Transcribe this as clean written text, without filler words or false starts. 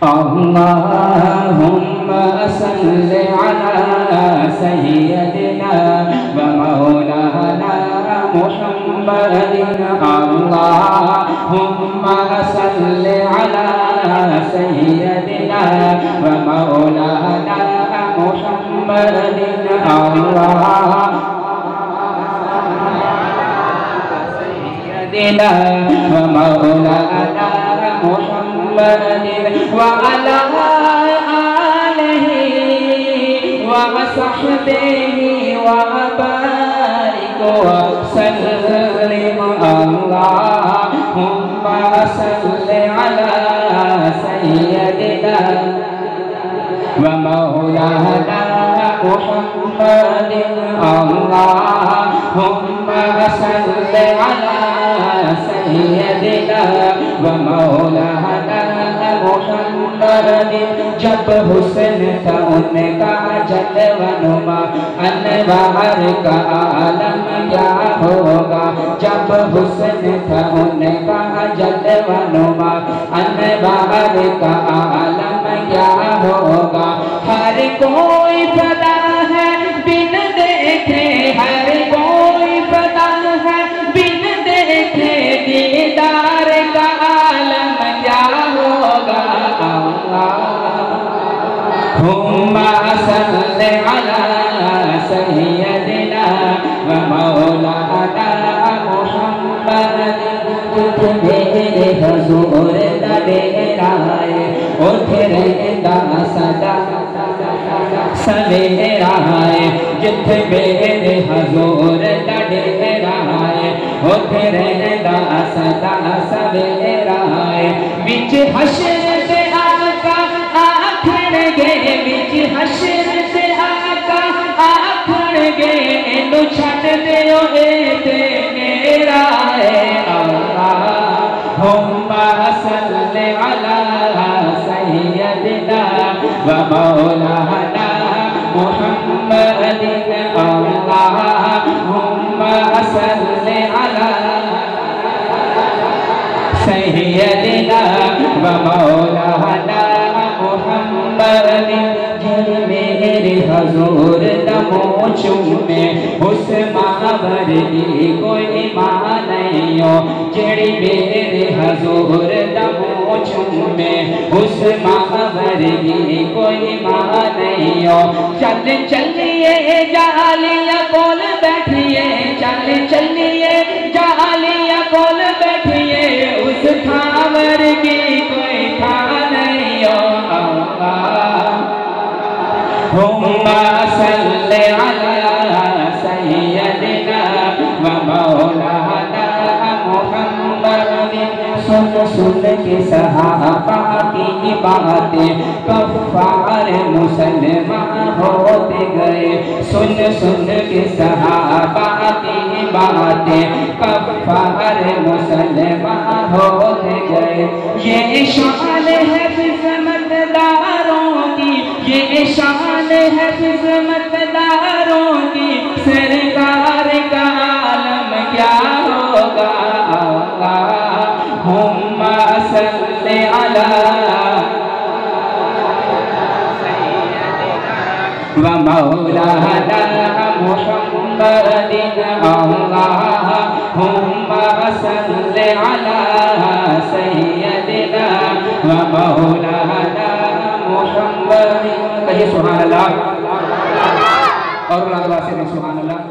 अल्लाहुम्मा सल्लि अला सय्यदिना व मौलाना मुहम्मदिन। अल्लाहुम्मा सल्लि अला सय्यदिना व मौलाना मुहम्मदिन। सय्यदिना व मौलाना मुहम्मदिन व अला आलिहि व सहबिहि व बारिक व सल्लिम। अल्लाहुम्मा सल्लि अला सय्यदिना व मौलाना मुहम्मदिन। अल्लाहुम्मा सल्लि अला सय्यदिना व मौलाना मुहम्मदिन। जब हुस्न था उनका जलवनुमा अनवार का आलम क्या होगा। जब हुस्न था उनका जलवनुमा अनवार का आलम क्या होगा। हर कोई फदा है बिन देखे, हर कोई फदा है बिन देखे, दीदार का आलम क्या होगा। अल्लाहुम्मा सल्लि अला सय्यदिना व मौलाना मुहम्मदिन। मेरे हुजूर दा डेराए उठ रहंदा सदा सवेरा है। जिथे मेरे हुजूर दा डेराए उठ रहंदा सदा सवेरा है। विच हश्र ते आका आखणगे, विच हश्र ते आका आखणगे, इनू छड्ड दिओ ए ते मेरा है। अल्लाहुम्मा सल्लि अला सय्यदिना व मौलाना मुहम्मदिन। अल्लाहुम्मा सल्लि अला सय्यदिना व मौलाना मुहम्मदिन। मेरे हुजूर दमो चूमे उस मावर दी कोई मां नहीं हो। जेड़ी मेरे हुजूर दमो चूमे उस मावर दी कोई मां नहीं हो। चल चलिए जालिया कोल बैठिए, चल चलिए जालिया कोल बैठिए, उस खावर की कोई खा नहीं हो। अल्लाहुम्मा सल्लि अला सय्यदिना व मौलाना मुहम्मदिन। सुन सुन के सहाबा की बातें कफ्फार मुसलमान होते गए। सुन सुन के सहाबा की बातें कफ्फार मुसलमान होते गए। ये शान है किस्मतदारों की, ये शान है किस्मतदारों की, सरकार का आलम क्या होगा। अल्लाहुम्मा सल्लि अला व मौलाना मुहम्मदिन। अल्लाहुम्मा सल्लि अला सय्यदिना व मौलाना मुहम्मदिन। कहिए सुभान अल्लाह और सुभान अल्लाह।